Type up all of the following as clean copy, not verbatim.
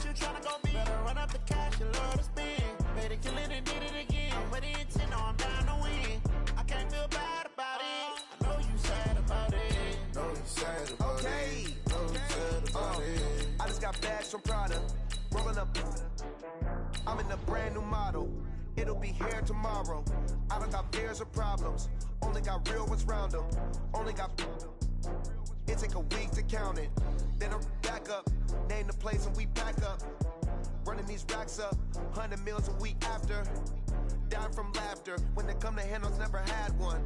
you tryna go be? Better run up the cash, you love to spend. Made it, kill it, and did it again. I'm with the intent, no, I'm down to win. I can't feel bad about it. I know you sad about it. Know you sad about it. Know you sad about it. I just got bags from Prada. Rolling up. I'm in a brand new model. It'll be here tomorrow. I don't got fears or problems. Only got real ones round them. Only got. It take a week to count it. Then I'm back up. Name the place and we pack up. Running these racks up. 100 meals a week after. Dying from laughter. When it come to handles, never had one.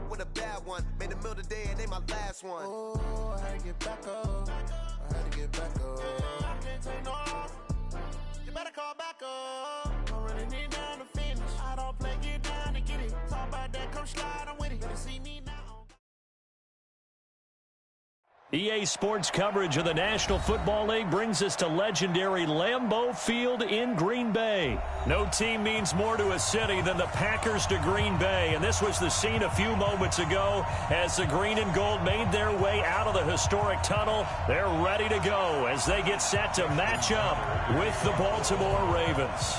With a bad one. Made a meal today and they my last one. Oh, I had to get back up. I had to get back up. I can't take no loss. You better call back up. I'm running it down to finish. I don't play, get down to get it. Talk about that, come slide, I'm with it. Better see me now. EA Sports coverage of the National Football League brings us to legendary Lambeau Field in Green Bay. No team means more to a city than the Packers to Green Bay, and this was the scene a few moments ago as the green and gold made their way out of the historic tunnel. They're ready to go as they get set to match up with the Baltimore Ravens.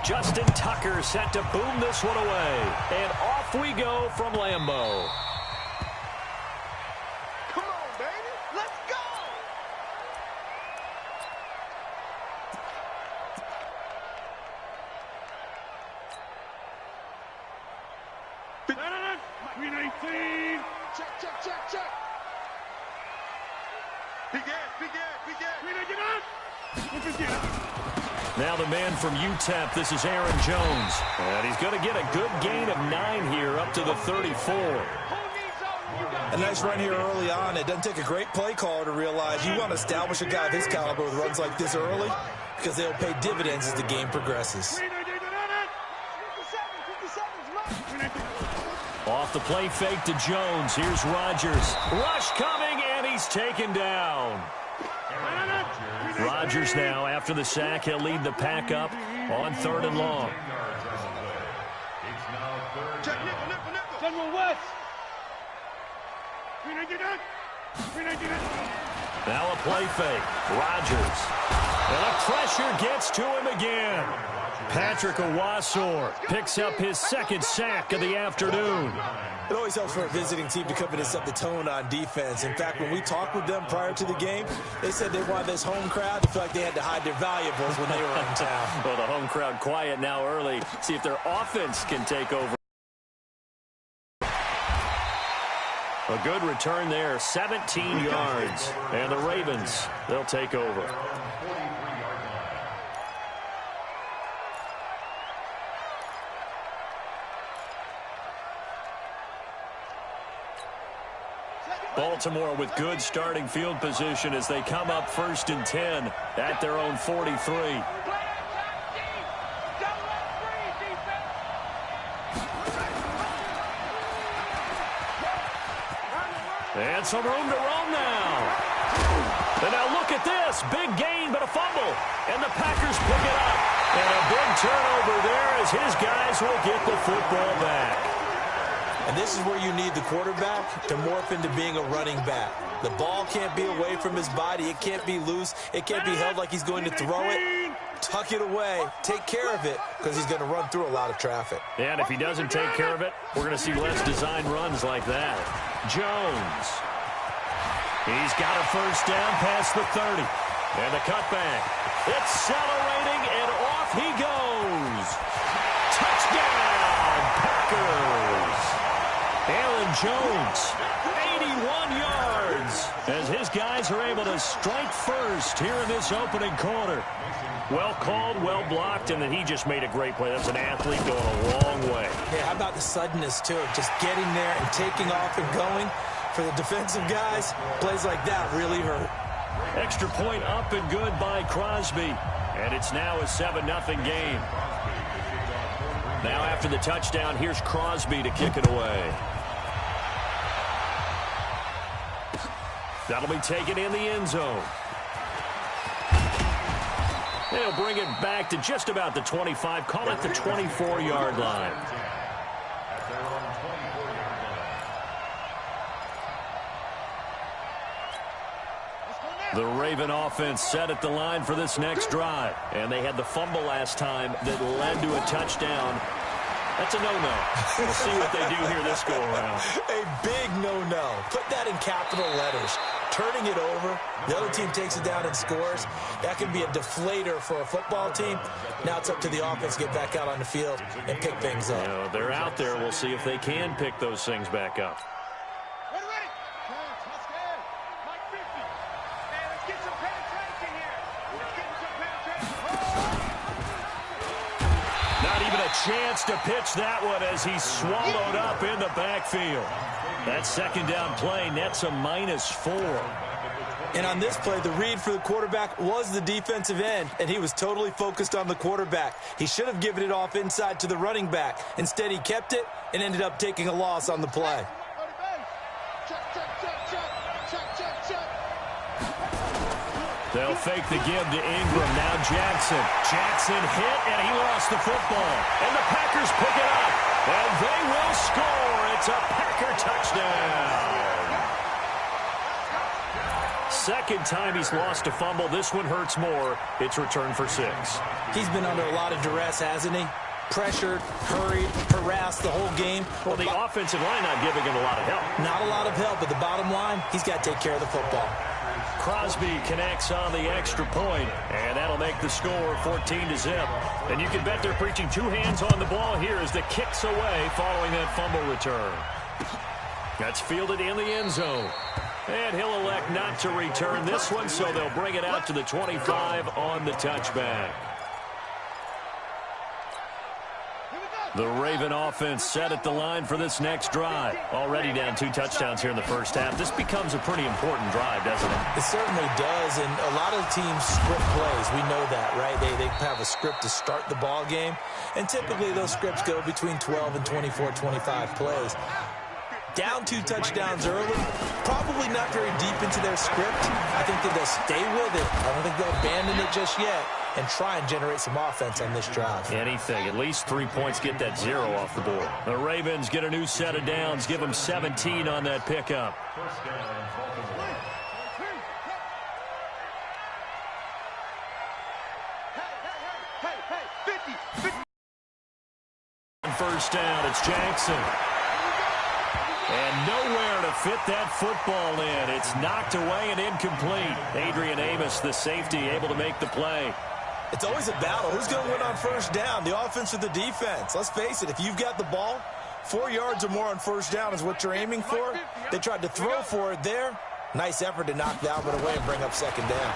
Justin Tucker set to boom this one away, and off we go from Lambeau. Now the man from UTEP, this is Aaron Jones. And he's going to get a good gain of 9 here up to the 34. A nice run here early on. It doesn't take a great play caller to realize you want to establish a guy of his caliber with runs like this early because they'll pay dividends as the game progresses. Off the play fake to Jones. Here's Rodgers. Rush coming, and he's taken down. Rodgers now, after the sack, he'll lead the pack up on 3rd and long. General West. Now a play fake. Rodgers. And the pressure gets to him again. Patrick Owasor picks up his 2nd sack of the afternoon. It always helps for a visiting team to come in and set the tone on defense. In fact, when we talked with them prior to the game, they said they wanted this home crowd to feel like they had to hide their valuables when they were in town. Well, the home crowd quiet now early. See if their offense can take over. A good return there, 17 yards. And the Ravens, they'll take over. Baltimore with good starting field position as they come up 1st and 10 at their own 43. And some room to roam now. And now look at this. Big gain, but a fumble. And the Packers pick it up. And a big turnover there as his guys will get the football back. And this is where you need the quarterback to morph into being a running back. The ball can't be away from his body. It can't be loose. It can't be held like he's going to throw it. Tuck it away. Take care of it because he's going to run through a lot of traffic. Yeah, and if he doesn't take care of it, we're going to see less design runs like that. Jones. He's got a 1st down past the 30. And the cutback. Accelerating, and off he goes. Touchdown, Packers. Aaron Jones, 81 yards, as his guys are able to strike first here in this opening quarter. Well called, well blocked, and then he just made a great play. That's an athlete going a long way. Yeah, how about the suddenness, too, of just getting there and taking off and going? For the defensive guys, plays like that really hurt. Extra point up and good by Crosby, and it's now a 7-0 game. Now after the touchdown, here's Crosby to kick it away. That'll be taken in the end zone. They'll bring it back to just about the 25, call it the 24-yard line. The Raven offense set at the line for this next drive. And they had the fumble last time that led to a touchdown. That's a no-no. We'll see what they do here this go-around. A big no-no. Put that in capital letters. Turning it over, the other team takes it down and scores. That can be a deflator for a football team. Now it's up to the offense to get back out on the field and pick things up. You know, they're out there. We'll see if they can pick those things back up. Chance to pitch that one as he's swallowed up in the backfield. That second down play nets a -4. And on this play, the read for the quarterback was the defensive end, and he was totally focused on the quarterback. He should have given it off inside to the running back. Instead, he kept it and ended up taking a loss on the play. They'll fake the give to Ingram. Now Jackson. Jackson hit, and he lost the football. And the Packers pick it up. And they will score. It's a Packer touchdown. Second time he's lost a fumble. This one hurts more. It's returned for 6. He's been under a lot of duress, hasn't he? Pressured, hurried, harassed the whole game. Well, the offensive line not giving him a lot of help. Not a lot of help, but the bottom line, he's got to take care of the football. Crosby connects on the extra point, and that'll make the score 14-0. And you can bet they're preaching 2 hands on the ball here as the kick's away following that fumble return. That's fielded in the end zone. And he'll elect not to return this one, so they'll bring it out to the 25 on the touchback. The Raven offense set at the line for this next drive. Already down 2 touchdowns here in the first half. This becomes a pretty important drive, doesn't it? It certainly does, and a lot of teams script plays. We know that, right? They have a script to start the ball game, and typically those scripts go between 12 and 24, 25 plays. Down 2 touchdowns early, probably not very deep into their script. I think that they'll stay with it. I don't think they'll abandon it just yet and try and generate some offense on this drive. Anything. At least 3 points, get that 0 off the board. The Ravens get a new set of downs, give them 17 on that pickup. First down, it's Jackson. And nowhere to fit that football in. It's knocked away and incomplete. Adrian Amos, the safety, able to make the play. It's always a battle. Who's going to win on first down, the offense or the defense? Let's face it, if you've got the ball, 4 yards or more on first down is what you're aiming for. They tried to throw for it there. Nice effort to knock that one away and bring up second down.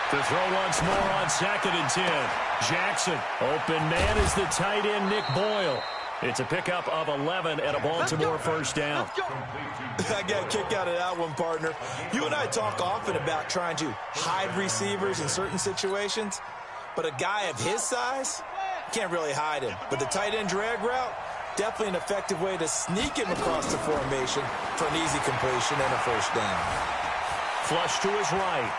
To throw once more on 2nd and 10. Jackson, open man is the tight end, Nick Boyle. It's a pickup of 11 and a Baltimore first down. I got a kick out of that one, partner. You and I talk often about trying to hide receivers in certain situations, but a guy of his size can't really hide him. But the tight end drag route, definitely an effective way to sneak him across the formation for an easy completion and a first down. Flush to his right.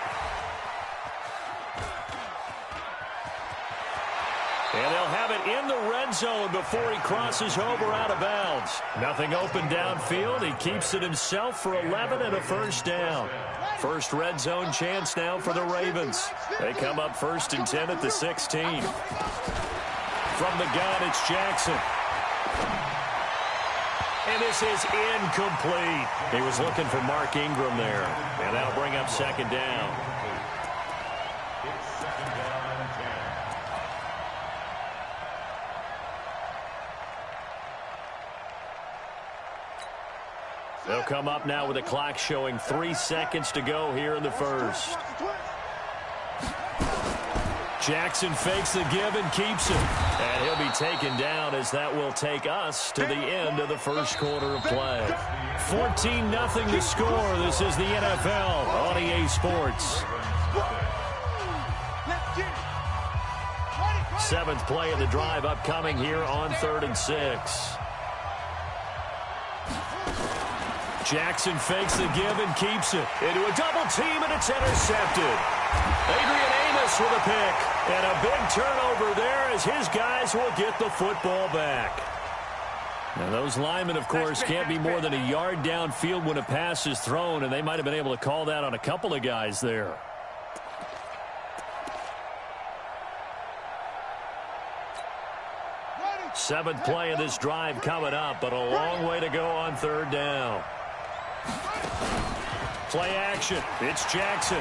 And they'll have it in the red zone before he crosses over out of bounds. Nothing open downfield. He keeps it himself for 11 and a first down. First red zone chance now for the Ravens. They come up 1st and 10 at the 16. From the gun, it's Jackson. And this is incomplete. He was looking for Mark Ingram there. And that'll bring up 2nd down. They'll come up now with a clock showing 3 seconds to go here in the first. Jackson fakes the give and keeps it. And he'll be taken down as that will take us to the end of the first quarter of play. 14-0 to score. This is the NFL on EA Sports. 7th play of the drive upcoming here on 3rd and 6. Jackson fakes the give and keeps it into a double team, and it's intercepted. Adrian Amos with a pick, and a big turnover there as his guys will get the football back. Now those linemen, of course, can't be more than a yard downfield when a pass is thrown, and they might have been able to call that on a couple of guys there. Seventh play of this drive coming up, but a long way to go on third down. Play action. It's Jackson.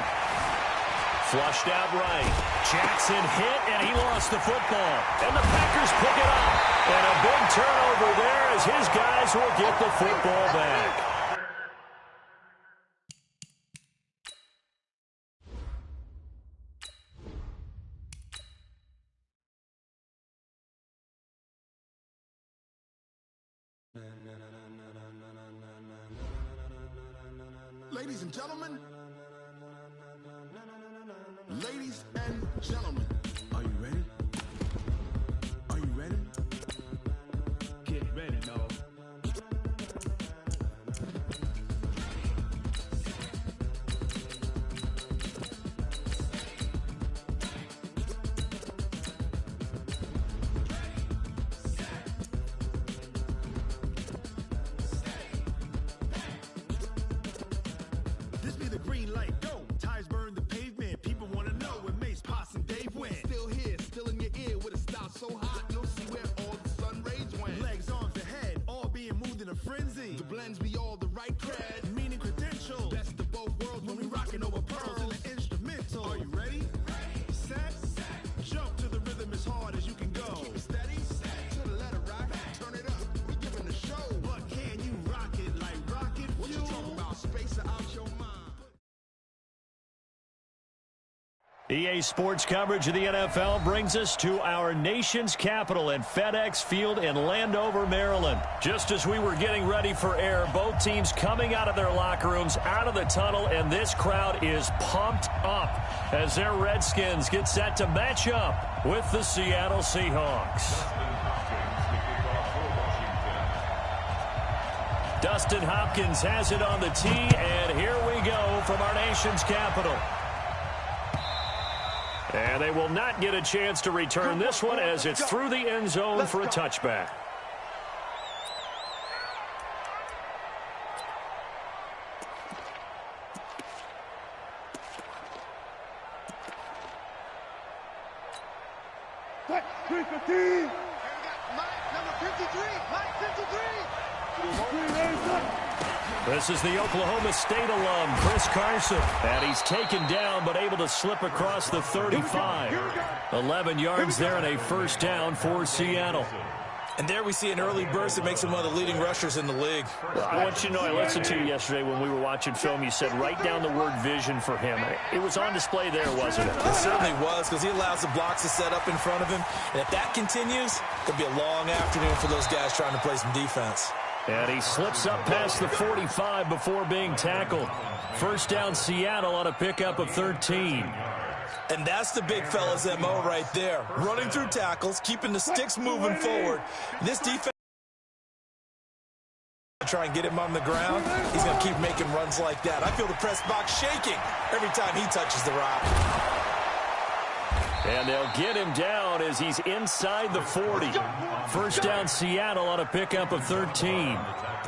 Flushed out right. Jackson hit, and he lost the football. And the Packers pick it up. And a big turnover there as his guys will get the football back. Ladies and gentlemen, ladies and gentlemen, are you ready? Are you ready? Get ready, y'all. This be the green light, go. Tires burn the pavement. People want to know where Mace, Potts, and Dave went. Still here, still in your ear with a style so hot, you'll see where all the sun rays went. Legs, arms, and head, all being moved in a frenzy. The blends be all the right cred, meaning credentials. Best of both worlds when we rockin' over pearls in the instrumental. Are you ready? Set, jump to the rhythm as hard as you can go. Keep it steady, to the letter rock, turn it up. We giving the show, but can you rock it like rocket fuel? What you talking about? Space out your mind. EA Sports coverage of the NFL brings us to our nation's capital at FedEx Field in Landover, Maryland. Just as we were getting ready for air, both teams coming out of their locker rooms, out of the tunnel, and this crowd is pumped up as their Redskins get set to match up with the Seattle Seahawks. Dustin Hopkins has it on the tee, and here we go from our nation's capital. And they will not get a chance to return this one as it's through the end zone for a touchback. Set, 315. Number 53, Mike 53. This is the Oklahoma State alum, Chris Carson. And he's taken down but able to slip across the 35. 11 yards there and a first down for Seattle. And there we see an early burst that makes him one of the leading rushers in the league. I want you to know, I listened to you yesterday when we were watching film. You said write down the word vision for him. It was on display there, wasn't it? It certainly was, because he allows the blocks to set up in front of him. And if that continues, it'll be a long afternoon for those guys trying to play some defense. And he slips up past the 45 before being tackled. First down, Seattle on a pickup of 13. And that's the big fella's MO right there. Running through tackles, keeping the sticks moving forward. This defense try and get him on the ground. He's going to keep making runs like that. I feel the press box shaking every time he touches the rock. And they'll get him down as he's inside the 40. First down, Seattle on a pickup of 13.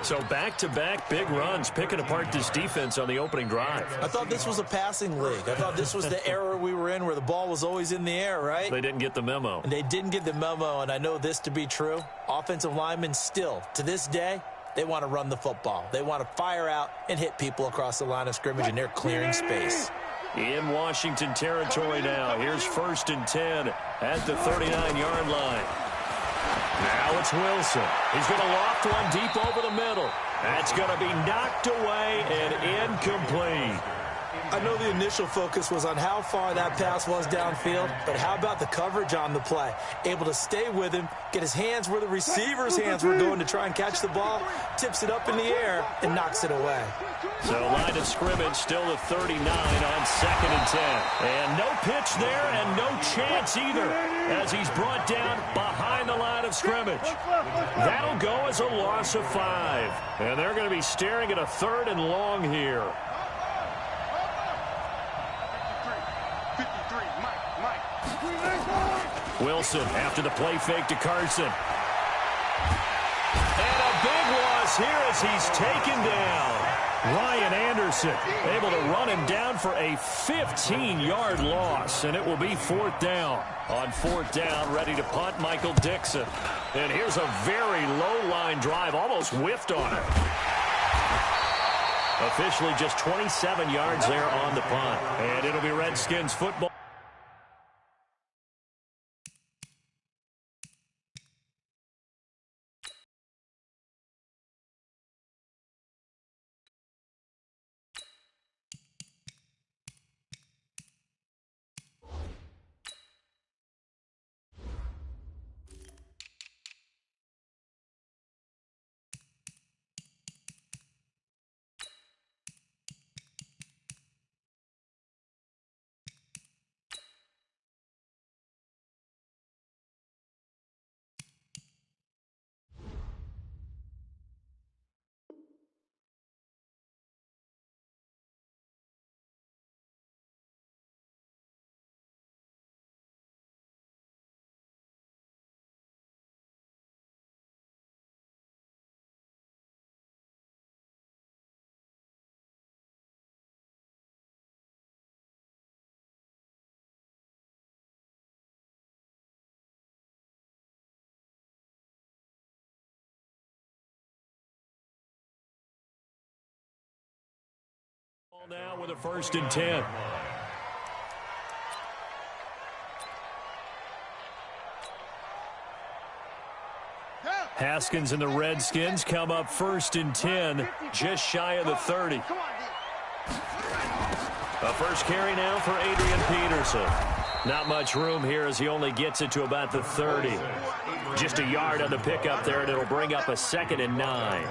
So back-to-back big runs, picking apart this defense on the opening drive. I thought this was a passing league. I thought this was the era we were in where the ball was always in the air, right? They didn't get the memo. And they didn't get the memo, and I know this to be true. Offensive linemen still, to this day, they want to run the football. They want to fire out and hit people across the line of scrimmage, and they're clearing space. In Washington territory now. Here's 1st and 10 at the 39-yard line. Now it's Wilson. He's going to loft one deep over the middle. That's going to be knocked away and incomplete. I know the initial focus was on how far that pass was downfield, but how about the coverage on the play? Able to stay with him, get his hands where the receiver's hands were going to try and catch the ball, tips it up in the air, and knocks it away. So line of scrimmage still the 39 on 2nd and 10. And no pitch there and no chance either as he's brought down behind the line of scrimmage. That'll go as a loss of 5. And they're going to be staring at a 3rd and long here. Wilson after the play fake to Carson. And is here as he's taken down. Ryan Anderson able to run him down for a 15-yard loss, and it will be 4th down. On 4th down, ready to punt, Michael Dixon. And here's a very low-line drive, almost whiffed on it. Officially just 27 yards there on the punt. And it'll be Redskins football. Now with a 1st and 10. Haskins and the Redskins come up 1st and 10, just shy of the 30. A first carry now for Adrian Peterson. Not much room here as he only gets it to about the 30. Just a yard on the pickup there, and it'll bring up a 2nd and 9.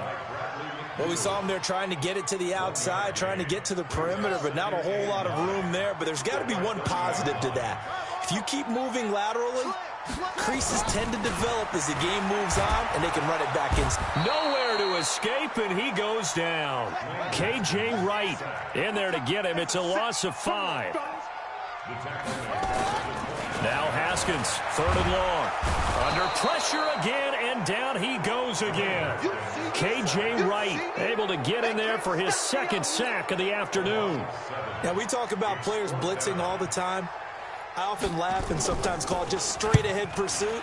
Well, we saw him there trying to get it to the outside, trying to get to the perimeter, but not a whole lot of room there. But there's got to be one positive to that. If you keep moving laterally, creases tend to develop as the game moves on, and they can run it back in. Nowhere to escape, and he goes down. K.J. Wright in there to get him. It's a loss of 5. Now Haskins, 3rd and long. Under pressure again, and down he goes again. K.J. Wright able to get in there for his 2nd sack of the afternoon. Now, we talk about players blitzing all the time. I often laugh and sometimes call it just straight-ahead pursuit.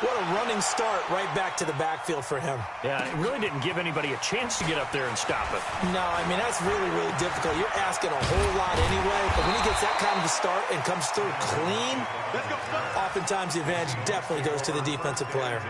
What a running start right back to the backfield for him. Yeah, it really didn't give anybody a chance to get up there and stop it. No, I mean, that's really, really difficult. You're asking a whole lot anyway, but when he gets that kind of a start and comes through clean, oftentimes the advantage definitely goes to the defensive player.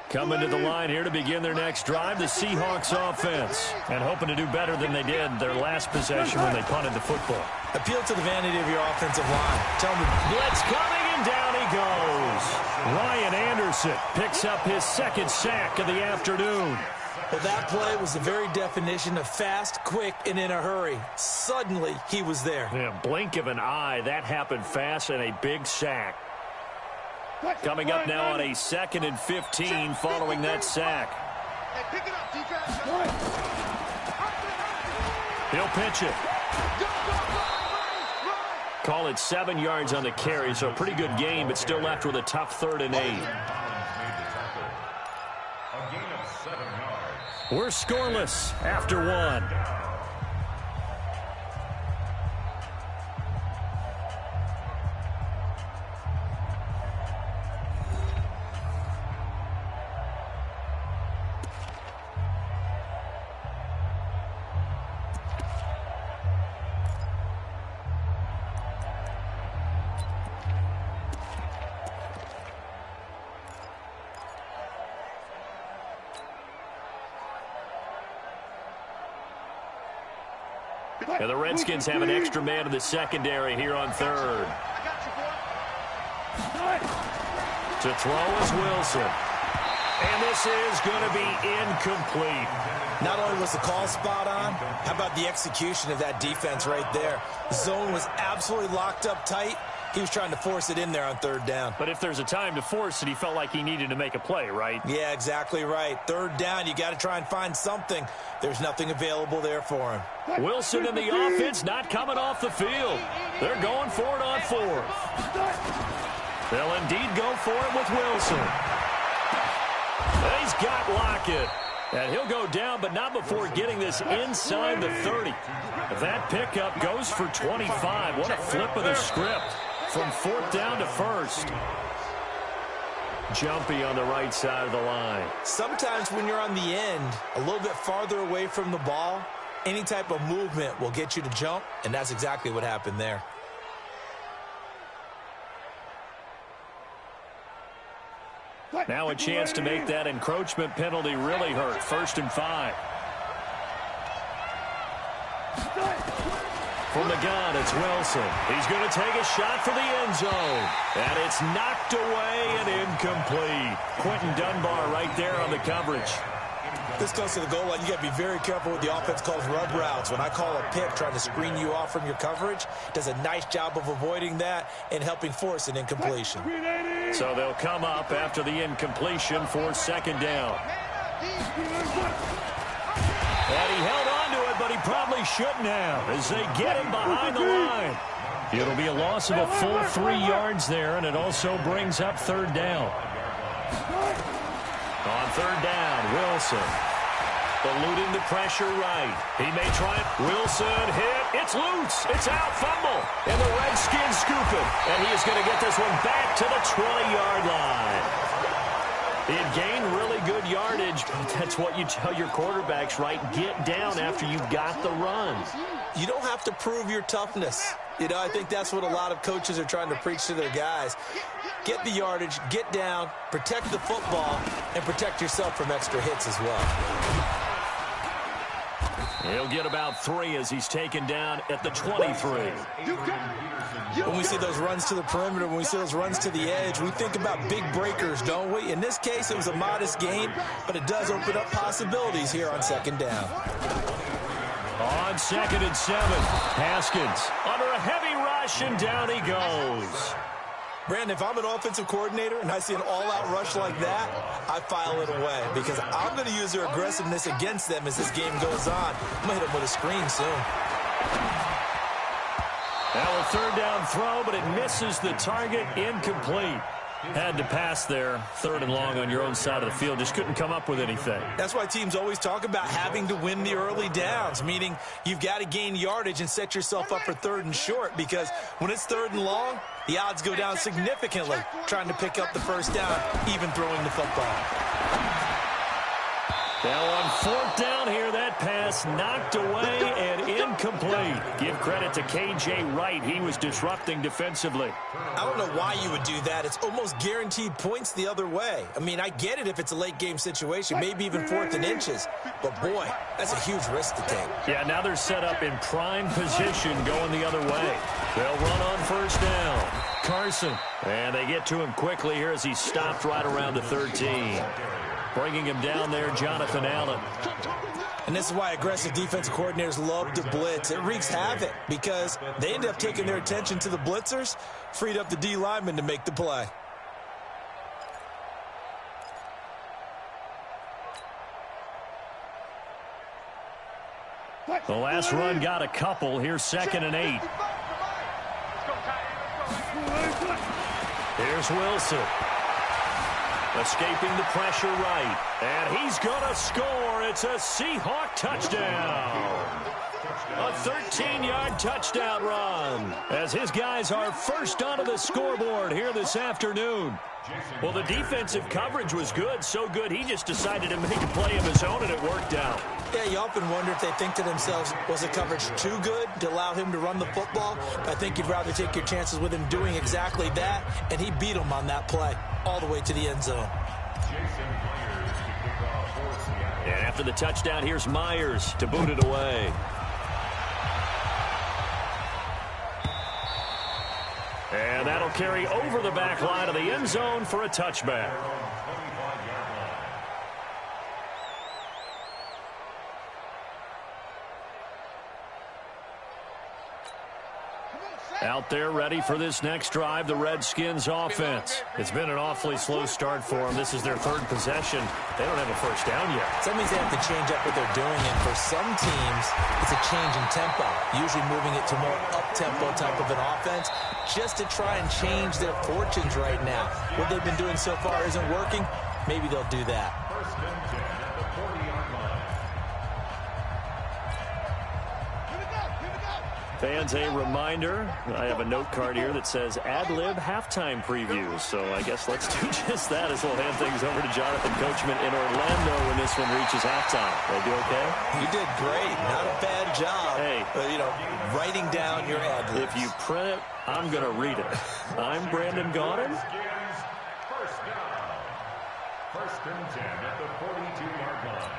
Coming to the line here to begin their next drive, the Seahawks offense. And hoping to do better than they did their last possession when they punted the football. Appeal to the vanity of your offensive line. Tell them blitz coming, and down he goes. Ryan Anderson picks up his 2nd sack of the afternoon. Well, that play was the very definition of fast, quick, and in a hurry. Suddenly, he was there. Yeah, blink of an eye. That happened fast, and a big sack. Coming up now on a 2nd and 15 following that sack. He'll pitch it. Call it 7 yards on the carry, so a pretty good game, but still left with a tough 3rd and 8. We're scoreless after 1. And the Redskins have an extra man in the secondary here on 3rd. To throw is Wilson. And this is going to be incomplete. Not only was the call spot on, how about the execution of that defense right there? The zone was absolutely locked up tight, He was trying to force it in there on third down. But if there's a time to force it, he felt like he needed to make a play, right? Yeah, exactly right. Third down, you got to try and find something. There's nothing available there for him. Wilson and the offense not coming off the field. They're going for it on fourth. They'll indeed go for it with Wilson. He's got Lockett. And he'll go down, but not before getting this inside the 30. That pickup goes for 25. What a flip of the script from fourth down to first. Jumpy on the right side of the line. Sometimes when you're on the end, a little bit farther away from the ball, any type of movement will get you to jump, and that's exactly what happened there. Now a chance to make that encroachment penalty really hurt. 1st and 5. From the gun, it's Wilson. He's going to take a shot for the end zone. And it's knocked away and incomplete. Quentin Dunbar right there on the coverage. This goes to the goal line. You got to be very careful with the offense calls rub routes. When I call a pick trying to screen you off from your coverage, does a nice job of avoiding that and helping force an incompletion. So they'll come up after the incompletion for 2nd down. And he held on to it, but he probably shouldn't have as they get him behind the line. It'll be a loss of a full 3 yards there, and it also brings up 3rd down. On 3rd down, Wilson. Eluding the pressure right. He may try it. Wilson hit. It's loose. It's out. Fumble. And the Redskins scoop it. And he is going to get this one back to the 20-yard line. It gained really good yardage, but that's what you tell your quarterbacks, right? Get down after you've got the run. You don't have to prove your toughness. You know, I think that's what a lot of coaches are trying to preach to their guys. Get the yardage, get down, protect the football, and protect yourself from extra hits as well. He'll get about 3 as he's taken down at the 23. When we see those runs to the perimeter, when we see those runs to the edge, we think about big breakers, don't we? In this case, it was a modest gain, but it does open up possibilities here on 2nd down. On 2nd and 7, Haskins under a heavy rush, and down he goes. Brandon, if I'm an offensive coordinator and I see an all-out rush like that, I file it away because I'm going to use their aggressiveness against them as this game goes on. I'm going to hit them with a screen soon. Now a 3rd down throw, but it misses the target. Incomplete. Had to pass there. 3rd and long on your own side of the field. Just couldn't come up with anything. That's why teams always talk about having to win the early downs, meaning you've got to gain yardage and set yourself up for 3rd and short, because when it's 3rd and long, the odds go down significantly trying to pick up the 1st down, even throwing the football. Now on 4th down here, that pass knocked away and incomplete. Give credit to K.J. Wright. He was disrupting defensively. I don't know why you would do that. It's almost guaranteed points the other way. I mean, I get it if it's a late game situation, maybe even 4th and inches. But, boy, that's a huge risk to take. Yeah, now they're set up in prime position going the other way. They'll run on 1st down. Carson. And they get to him quickly here as he's stopped right around the 13. Bringing him down there, Jonathan Allen. And this is why aggressive defensive coordinators love to blitz. It wreaks havoc because they end up taking their attention to the blitzers, freed up the D lineman to make the play. The last run got a couple. Here's 2nd and 8. Here's Wilson. Escaping the pressure right. And he's going to score. It's a Seahawk touchdown. A 13-yard touchdown run as his guys are first onto the scoreboard here this afternoon. Well, the defensive coverage was good, so good he just decided to make a play of his own, and it worked out. Yeah, you often wonder if they think to themselves, was the coverage too good to allow him to run the football? I think you'd rather take your chances with him doing exactly that, and he beat him on that play all the way to the end zone. And after the touchdown, here's Myers to boot it away. And that'll carry over the back line of the end zone for a touchback. Out there ready for this next drive, the Redskins offense. It's been an awfully slow start for them. This is their third possession. They don't have a first down yet. So that means they have to change up what they're doing, and for some teams, it's a change in tempo, usually moving it to more up-tempo type of an offense, just to try and change their fortunes right now. What they've been doing so far isn't working. Maybe they'll do that. Fans, a reminder, I have a note card here that says ad-lib halftime previews. So I guess let's do just that as we'll hand things over to Jonathan Coachman in Orlando when this one reaches halftime. Will I do okay? You did great. Not a bad job. Hey. Writing down your ad-libs. If you print it, I'm going to read it. I'm Brandon Gaudin. First and 10 at the 42-yard line.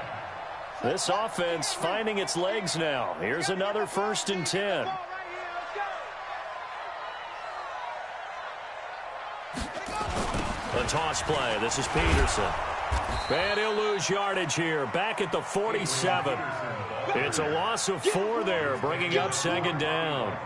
This offense finding its legs now. Here's another 1st and 10. The toss play. This is Peterson. And he'll lose yardage here. Back at the 47. It's a loss of 4 there, bringing up 2nd down.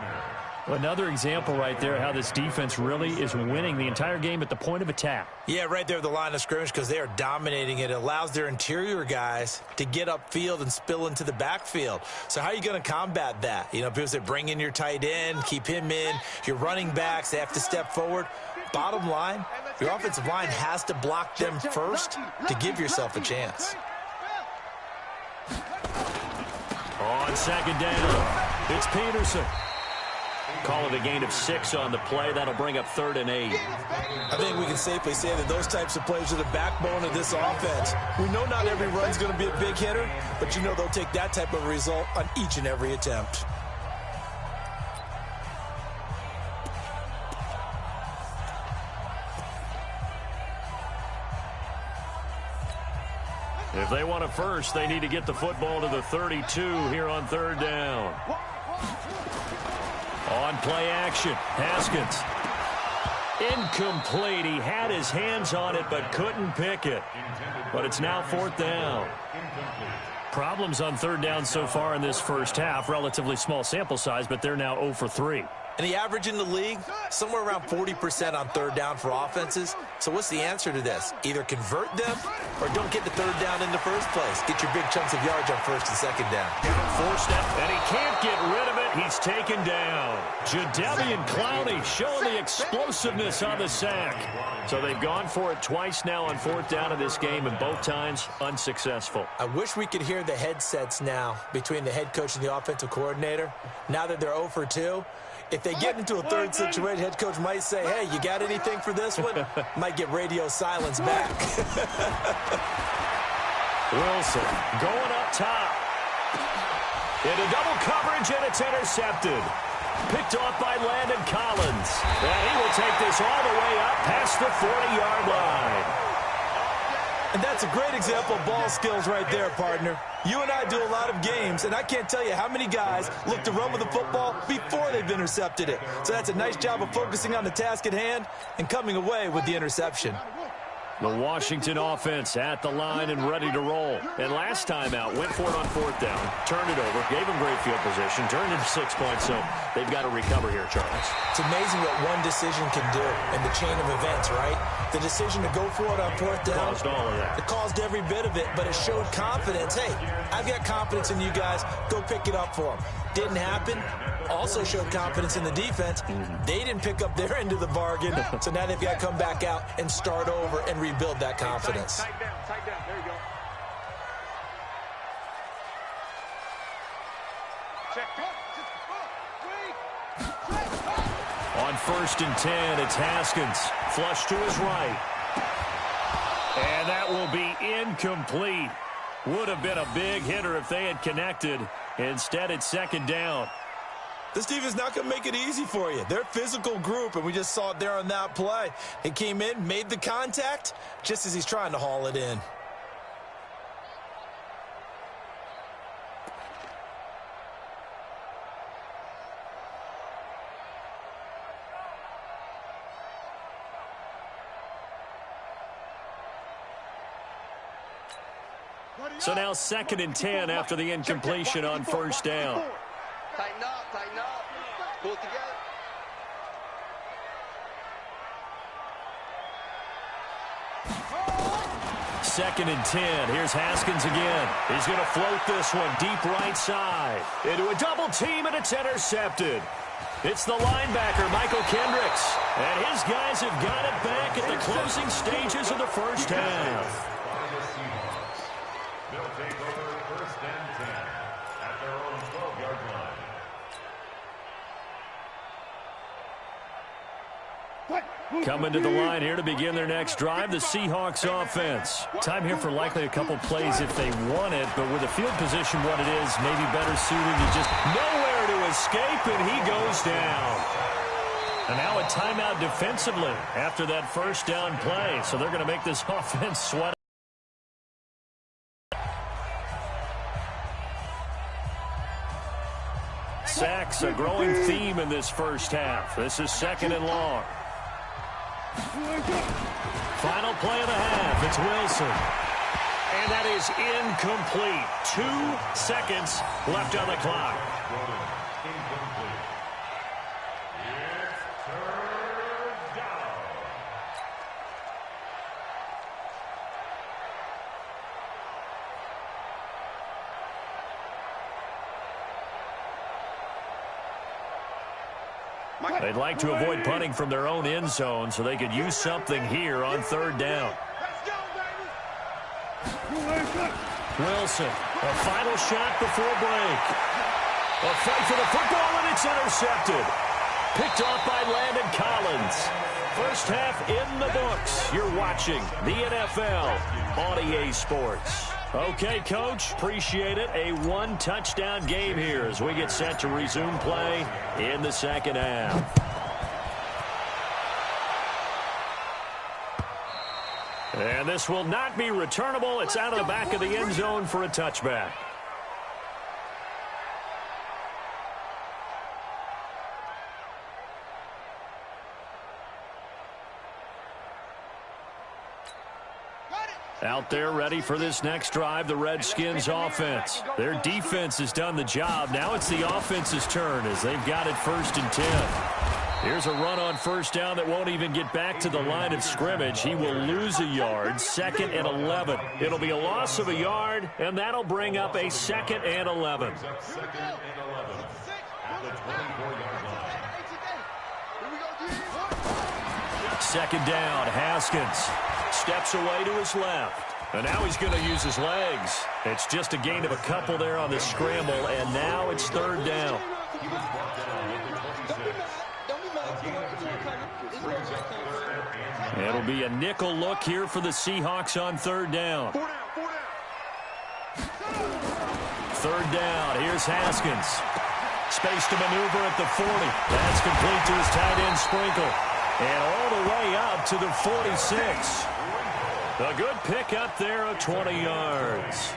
Another example right there how this defense really is winning the entire game at the point of attack. Yeah, right there at the line of scrimmage because they are dominating it. It allows their interior guys to get upfield and spill into the backfield. So how are you going to combat that? People say bring in your tight end, keep him in. Your running backs, they have to step forward. Bottom line, your offensive line has to block them first to give yourself a chance. On 2nd down, it's Peterson. Call it a gain of 6 on the play. That'll bring up 3rd and 8. I think we can safely say that those types of plays are the backbone of this offense. We know not every run's going to be a big hitter, but they'll take that type of result on each and every attempt. If they want a first, they need to get the football to the 32 here on 3rd down. On play action, Haskins. Incomplete. He had his hands on it but couldn't pick it. But it's now 4th down. Problems on 3rd down so far in this first half. Relatively small sample size, but they're now 0 for 3. And the average in the league, somewhere around 40% on 3rd down for offenses. So what's the answer to this? Either convert them or don't get the 3rd down in the first place. Get your big chunks of yards on 1st and 2nd down. Forced it, and he can't get rid of it. He's taken down. Jadeveon Clowney showing the explosiveness on the sack. So they've gone for it twice now on 4th down in this game, and both times unsuccessful. I wish we could hear the headsets now between the head coach and the offensive coordinator. Now that they're 0 for 2. If they get into a 3rd situation, head coach might say, hey, you got anything for this one? Might get radio silence back. Wilson going up top. Into double coverage, and it's intercepted. Picked off by Landon Collins. And he will take this all the way up past the 40-yard line. And that's a great example of ball skills right there, partner. You and I do a lot of games, and I can't tell you how many guys look to run with the football before they've intercepted it. So that's a nice job of focusing on the task at hand and coming away with the interception. The Washington offense at the line and ready to roll. And last time out, went for it on 4th down, turned it over, gave them great field position, turned into 6 points, so they've got to recover here, Charles. It's amazing what one decision can do in the chain of events, right? The decision to go for it on 4th down. Caused all of that. It caused every bit of it, but it showed confidence. Hey, I've got confidence in you guys. Go pick it up for them. Didn't happen. Also showed confidence in the defense. They didn't pick up their end of the bargain, so now they've got to come back out and start over and rebuild that confidence. Tight down. There you go. Check. On 1st and 10, it's Haskins. Flush to his right. And that will be incomplete. Would have been a big hitter if they had connected. Instead, it's 2nd down. This defense is not going to make it easy for you. They're a physical group, and we just saw it there on that play. He came in, made the contact, just as he's trying to haul it in. So now 2nd and 10 after the incompletion on 1st down. Tighten up, pull it together. 2nd and 10. Here's Haskins again. He's going to float this one deep right side. Into a double team, and it's intercepted. It's the linebacker, Michael Kendricks. And his guys have got it back at the closing stages of the first half. They'll take over 1st and 10 at their own 12-yard line. Coming to the line here to begin their next drive, the Seahawks offense. Time here for likely a couple plays if they want it, but with the field position what it is, maybe better suited to just nowhere to escape, and he goes down. And now a timeout defensively after that first down play, so they're going to make this offense sweat. Sacks, a growing theme in this first half. This is 2nd and long. Final play of the half. It's Wilson. And that is incomplete. 2 seconds left on the clock. Incomplete. It's third down. They'd like to avoid punting from their own end zone so they could use something here on 3rd down. Wilson, a final shot before break. A fight for the football, and it's intercepted. Picked off by Landon Collins. First half in the books. You're watching the NFL on EA Sports. Okay, Coach, appreciate it. A 1-touchdown game here as we get set to resume play in the second half. And this will not be returnable. It's out of the back of the end zone for a touchback. Out there ready for this next drive, the Redskins offense. Their defense has done the job. Now it's the offense's turn as they've got it 1st and 10. Here's a run on 1st down that won't even get back to the line of scrimmage. He will lose a yard, 2nd and 11. It'll be a loss of a yard, and that'll bring up a 2nd and 11. 2nd and 11 at the 24-yard line. 2nd down, Haskins steps away to his left. And now he's going to use his legs. It's just a gain of a couple there on the scramble, and now it's 3rd down. He was brought down with the 26. It'll be a nickel look here for the Seahawks on 3rd down. 3rd down, here's Haskins. Space to maneuver at the 40. That's complete to his tight end Sprinkle. And all the way up to the 46. A good pick up there of 20 yards.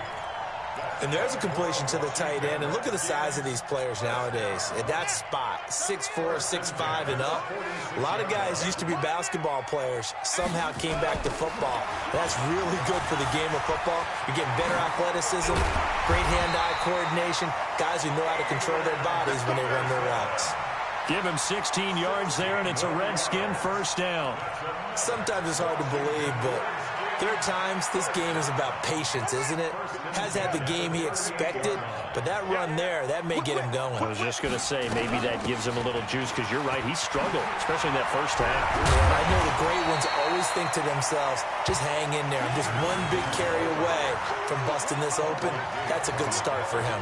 And there's a completion to the tight end. And look at the size of these players nowadays. At that spot, 6'4", 6'5", and up. A lot of guys used to be basketball players. Somehow came back to football. That's really good for the game of football. You're getting better athleticism, great hand-eye coordination. Guys who know how to control their bodies when they run their routes. Give him 16 yards there, and it's a Redskin 1st down. Sometimes it's hard to believe, but there are times this game is about patience, isn't it? Has had the game he expected, but that run there, that may get him going. I was just going to say, maybe that gives him a little juice, because you're right, he struggled, especially in that first half. And I know the great ones always think to themselves, just hang in there. I'm just one big carry away from busting this open. That's a good start for him.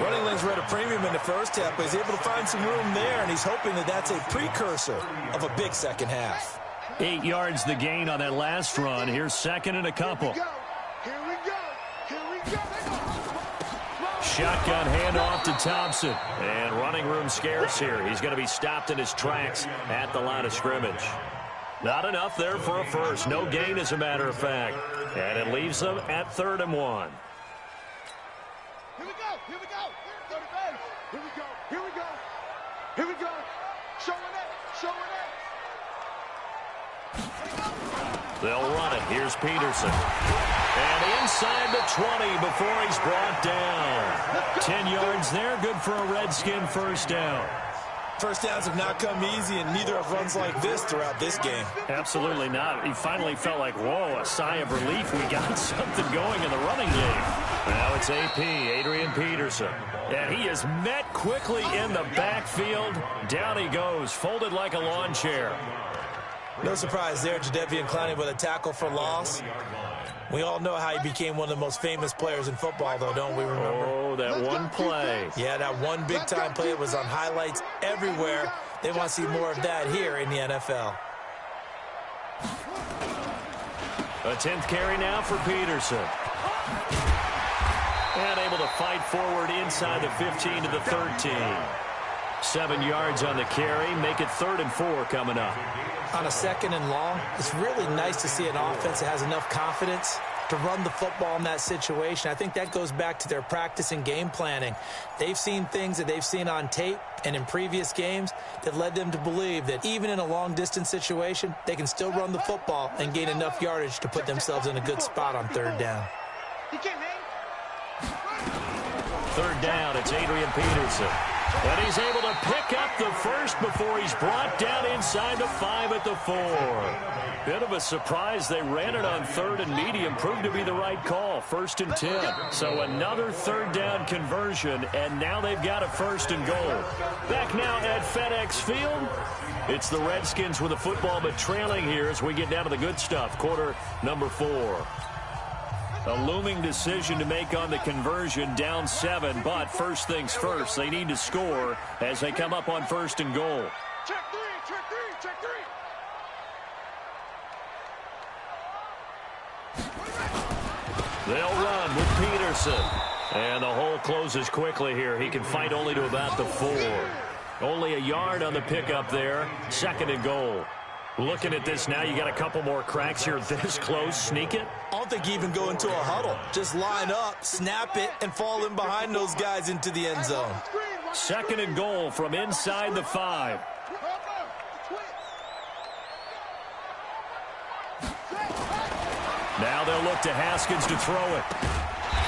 Running lanes were at a premium in the first half, but he's able to find some room there, and he's hoping that that's a precursor of a big second half. 8 yards the gain on that last run. Here's 2nd and a couple. Here we go. Shotgun handoff to Thompson. And running room scarce here. He's going to be stopped in his tracks at the line of scrimmage. Not enough there for a first. No gain, as a matter of fact. And it leaves them at 3rd and 1. Here we go. Here we go. Go to base. Here we go. Here we go. Here we go. Showing it. Showing it. They'll run it. Here's Peterson. And inside the 20 before he's brought down. 10 yards there. Good for a Redskin 1st down. First downs have not come easy, and neither have runs like this throughout this game. Absolutely not. He finally felt like, whoa, a sigh of relief. We got something going in the running game. Now it's AP, Adrian Peterson. And he is met quickly in the backfield. Down he goes, folded like a lawn chair. No surprise there, Jadeveon Clowney with a tackle for loss. We all know how he became one of the most famous players in football, though, don't we remember? Oh, that one play. Yeah, that one big-time play was on highlights everywhere. They want to see more of that here in the NFL. A 10th carry now for Peterson. And able to fight forward inside the 15 to the 13. 7 yards on the carry. Make it 3rd and 4 coming up. On a 2nd and long, it's really nice to see an offense that has enough confidence to run the football in that situation. I think that goes back to their practice and game planning. They've seen things that they've seen on tape and in previous games that led them to believe that even in a long-distance situation, they can still run the football and gain enough yardage to put themselves in a good spot on 3rd down. 3rd down, it's Adrian Peterson. And he's able to pick up the first before he's brought down inside the 5 at the 4. Bit of a surprise. They ran it on 3rd and medium. Proved to be the right call. 1st and 10. So another 3rd down conversion, and now they've got a 1st and goal. Back now at FedEx Field. It's the Redskins with the football, but trailing here as we get down to the good stuff. Quarter number 4. A looming decision to make on the conversion, down 7, but first things first, they need to score as they come up on 1st and goal. Check three. They'll run with Peterson. And the hole closes quickly here. He can fight only to about the 4. Only a yard on the pickup there. 2nd and goal. Looking at this now, you got a couple more cracks here this close. Sneak it? I don't think you even go into a huddle. Just line up, snap it, and fall in behind those guys into the end zone. 2nd and goal from inside the 5. Now they'll look to Haskins to throw it.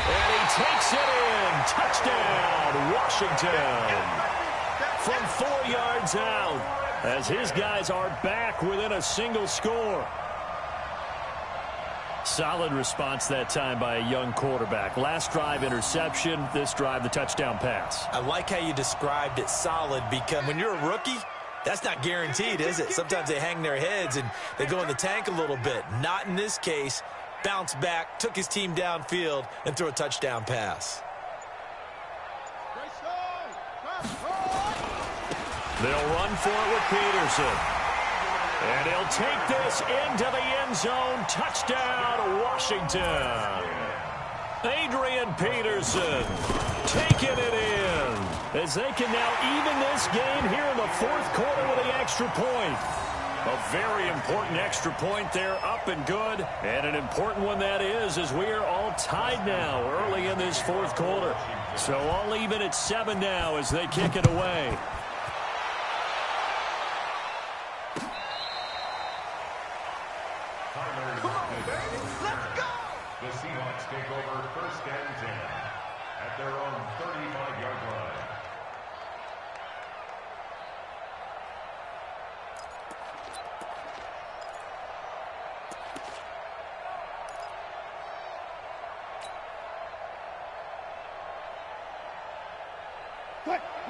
And he takes it in. Touchdown, Washington. From 4 yards out, as his guys are back within a single score. Solid response that time by a young quarterback. Last drive, interception. This drive, the touchdown pass. I like how you described it, solid, because when you're a rookie, that's not guaranteed, is it? Sometimes they hang their heads and they go in the tank a little bit. Not in this case. Bounced back, took his team downfield, and threw a touchdown pass. They'll run for it with Peterson. And he'll take this into the end zone. Touchdown, Washington. Adrian Peterson taking it in as they can now even this game here in the 4th quarter with the extra point. A very important extra point there, up and good. And an important one that is, as we are all tied now early in this 4th quarter. So all even at 7 now as they kick it away. The Seahawks take over 1st and 10 at their own 35-yard line.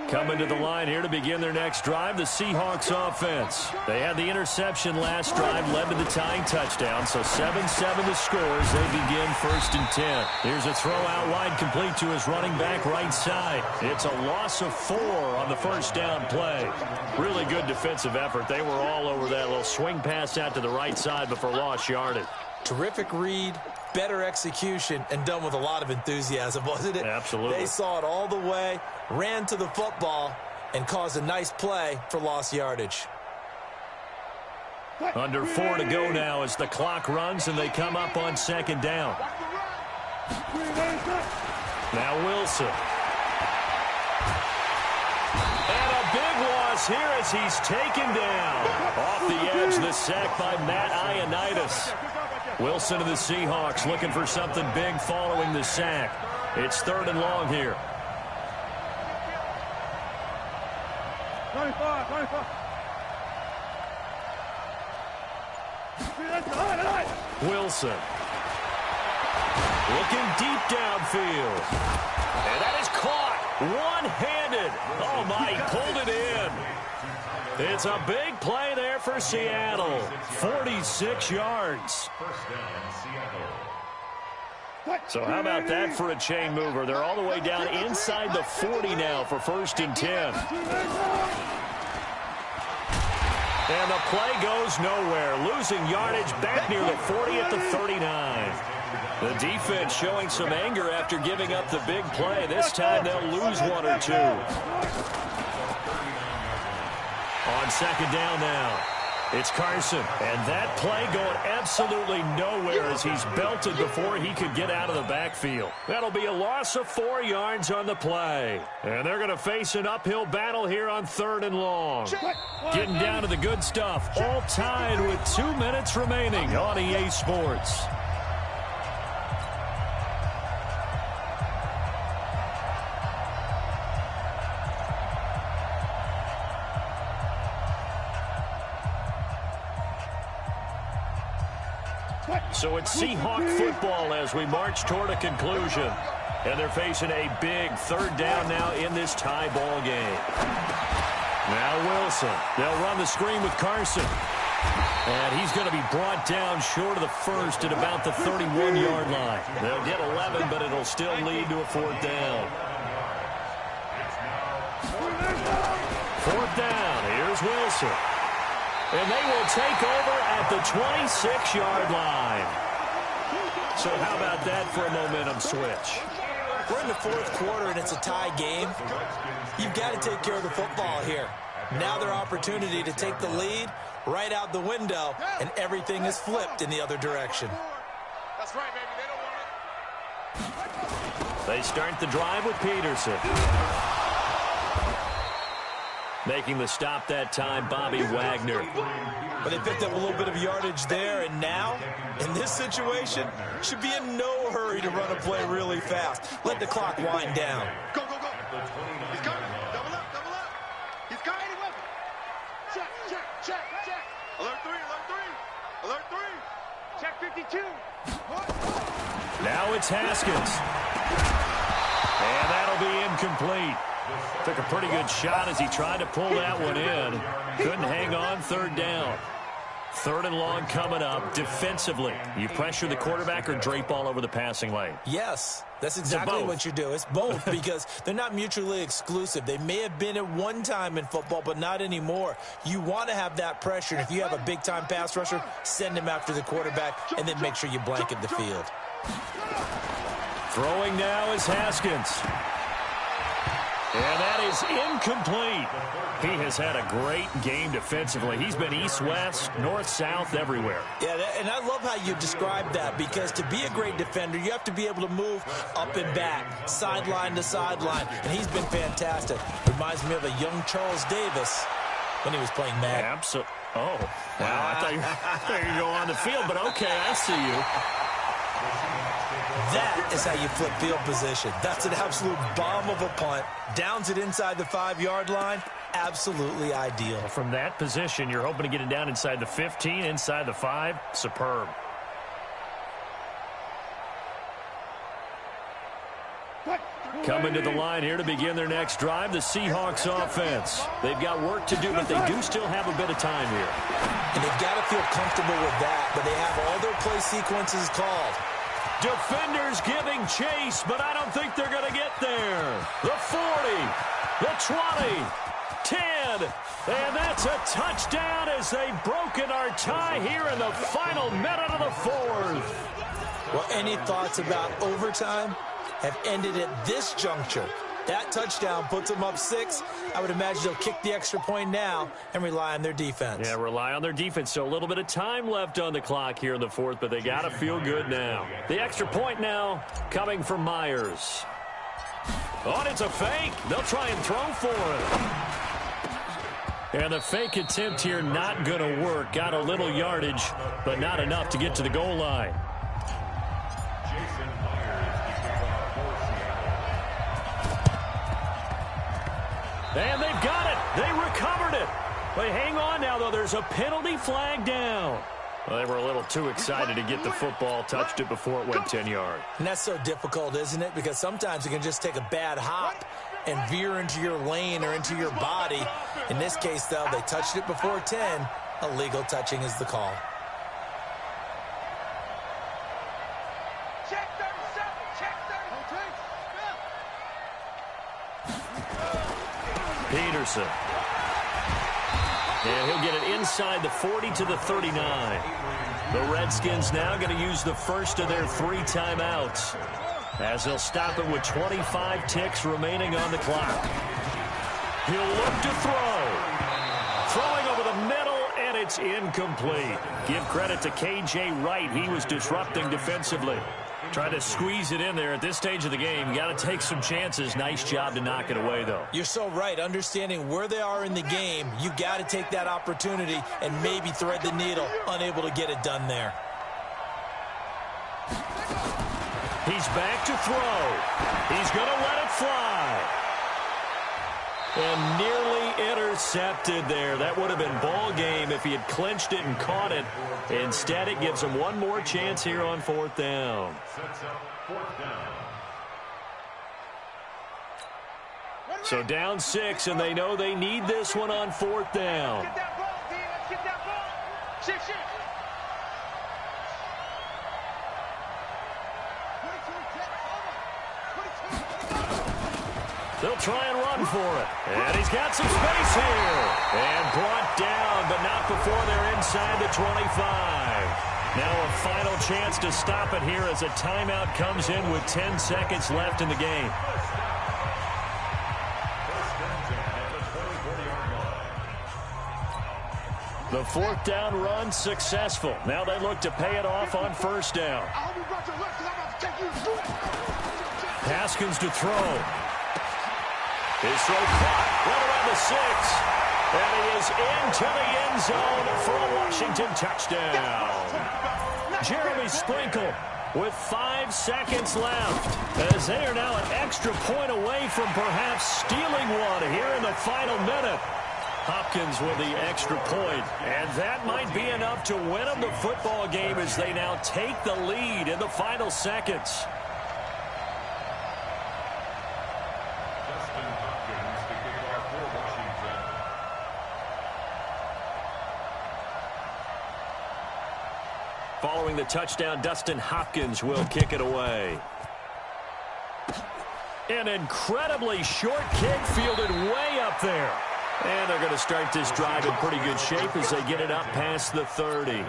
Coming to the line here to begin their next drive, the Seahawks offense. They had the interception last drive, led to the tying touchdown, so 7-7 the score as they begin 1st and 10. Here's a throw out wide, complete to his running back right side. It's a loss of 4 on the 1st down play. Really good defensive effort. They were all over that little swing pass out to the right side before lost yardage. Terrific read, better execution, and done with a lot of enthusiasm, wasn't it? Absolutely. They saw it all the way, ran to the football, and caused a nice play for lost yardage. Under 4 to go now as the clock runs and they come up on 2nd down. Now Wilson. And a big loss here as he's taken down. Off the edge, the sack by Matt Ioannidis. Wilson of the Seahawks looking for something big following the sack. It's 3rd and long here. Wilson. Looking deep downfield. And that is caught one-handed. Oh, my, he pulled it in. It's a big play there for Seattle. 46 yards. So how about that for a chain mover? They're all the way down inside the 40 now for 1st and 10. And the play goes nowhere. Losing yardage back near the 40 at the 39. The defense showing some anger after giving up the big play. This time they'll lose 1 or 2. On 2nd down now, it's Carson. And that play going absolutely nowhere as he's belted before he could get out of the backfield. That'll be a loss of 4 yards on the play. And they're going to face an uphill battle here on 3rd and long. Getting down to the good stuff. All tied with 2 minutes remaining on EA Sports. So it's Seahawk football as we march toward a conclusion. And they're facing a big 3rd down now in this tie ball game. Now Wilson. They'll run the screen with Carson. And he's going to be brought down short of the 1st at about the 31-yard line. They'll get 11, but it'll still lead to a 4th down. 4th down. Here's Wilson. And they will take over at the 26-yard line. So how about that for a momentum switch? We're in the 4th quarter, and it's a tie game. You've got to take care of the football here. Now their opportunity to take the lead right out the window, and everything is flipped in the other direction. That's right, baby. They don't want it. They start the drive with Peterson. Making the stop that time, Bobby Wagner. But they picked up a little bit of yardage there, and now, in this situation, should be in no hurry to run a play really fast. Let the clock wind down. Go, go, go. He's coming. Double up, double up. He's got any weapon. Check, check, check, check. Alert 3, alert 3. Alert 3. Check 52. Now it's Haskins. And that'll be incomplete. Took a pretty good shot as he tried to pull that one in. Couldn't hang on 3rd down. 3rd and long coming up. Defensively, you pressure the quarterback or drape all over the passing lane? Yes, that's exactly what you do. It's both because they're not mutually exclusive. They may have been at one time in football, but not anymore. You want to have that pressure. And if you have a big-time pass rusher, send him after the quarterback and then make sure you blanket the field. Throwing now is Haskins. And that is incomplete. He has had a great game defensively. He's been east-west, north-south, everywhere. Yeah, and I love how you describe that because to be a great defender, you have to be able to move up and back, sideline to sideline, and he's been fantastic. Reminds me of a young Charles Davis when he was playing Madden. Absolutely. Oh, wow. I thought you were going to go on the field, but okay, I see you. That is how you flip field position. That's an absolute bomb of a punt. Downs it inside the 5-yard line. Absolutely ideal. From that position, you're hoping to get it down inside the 15, inside the 5. Superb. Coming to the line here to begin their next drive, the Seahawks offense. They've got work to do, but they do still have a bit of time here. And they've got to feel comfortable with that, but they have all their play sequences called. Defenders giving chase, but I don't think they're going to get there. The 40, the 20, 10, and that's a touchdown as they've broken our tie here in the final minute of the 4th. Well, any thoughts about overtime have ended at this juncture. That touchdown puts them up 6. I would imagine they'll kick the extra point now and rely on their defense. Yeah, rely on their defense. So a little bit of time left on the clock here in the 4th, but they got to feel good now. The extra point now coming from Myers. Oh, and it's a fake. They'll try and throw for it. And the fake attempt here not going to work. Got a little yardage, but not enough to get to the goal line. And they've got it. They recovered it. But hang on now, though. There's a penalty flag down. Well, they were a little too excited to get the football, touched it before it went 10 yards. And that's so difficult, isn't it? Because sometimes you can just take a bad hop and veer into your lane or into your body. In this case, though, they touched it before 10. Illegal touching is the call. Check 37. Check 30. Peterson. And he'll get it inside the 40 to the 39. The Redskins now going to use the first of their 3 timeouts, as they'll stop it with 25 ticks remaining on the clock. He'll look to throw. Throwing over the middle, and it's incomplete. Give credit to K.J. Wright. He was disrupting defensively. Trying to squeeze it in there at this stage of the game. You got to take some chances. Nice job to knock it away, though. You're so right. Understanding where they are in the game, you got to take that opportunity and maybe thread the needle. Unable to get it done there. He's back to throw. He's going to let it fly. And nearly intercepted there. That would have been ball game if he had clinched it and caught it. Instead, it gives him one more chance here on 4th down. So down 6, and they know they need this one on 4th down. Get that ball, D. Let's get that ball. Shift. They'll try and run for it. And he's got some space here. And brought down, but not before they're inside the 25. Now a final chance to stop it here as a timeout comes in with 10 seconds left in the game. The 4th down run successful. Now they look to pay it off on 1st down. Haskins to throw. His throw caught right around the 6. And he is into the end zone for a Washington touchdown. Jeremy Sprinkle with 5 seconds left, as they are now an extra point away from perhaps stealing one here in the final minute. Hopkins with the extra point, and that might be enough to win them the football game as they now take the lead in the final seconds. Following the touchdown, Dustin Hopkins will kick it away. An incredibly short kick fielded way up there. And they're going to start this drive in pretty good shape as they get it up past the 30.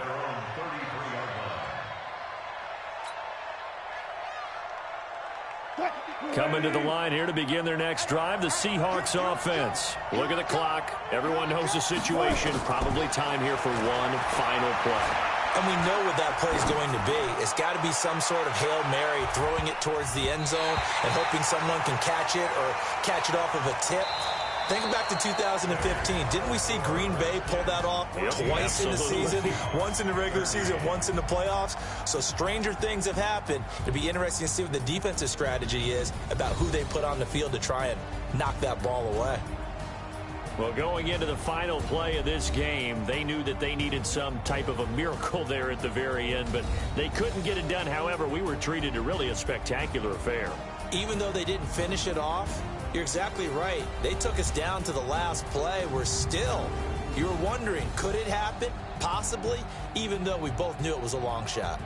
Coming to the line here to begin their next drive, the Seahawks offense. Look at the clock. Everyone knows the situation. Probably time here for one final play. And we know what that play is going to be. It's got to be some sort of Hail Mary, throwing it towards the end zone and hoping someone can catch it or catch it off of a tip. Think back to 2015. Didn't we see Green Bay pull that off twice in the season? Once in the regular season, once in the playoffs. So stranger things have happened. It'd be interesting to see what the defensive strategy is about who they put on the field to try and knock that ball away. Well, going into the final play of this game, they knew that they needed some type of a miracle there at the very end, but they couldn't get it done. However, we were treated to really a spectacular affair. Even though they didn't finish it off, you're exactly right. They took us down to the last play. We're still, you were wondering, could it happen? Possibly, even though we both knew it was a long shot.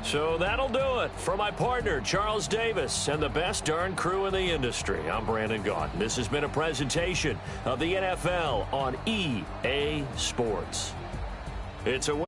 So that'll do it. For my partner, Charles Davis, and the best darn crew in the industry, I'm Brandon Gaudin. This has been a presentation of the NFL on EA Sports. It's a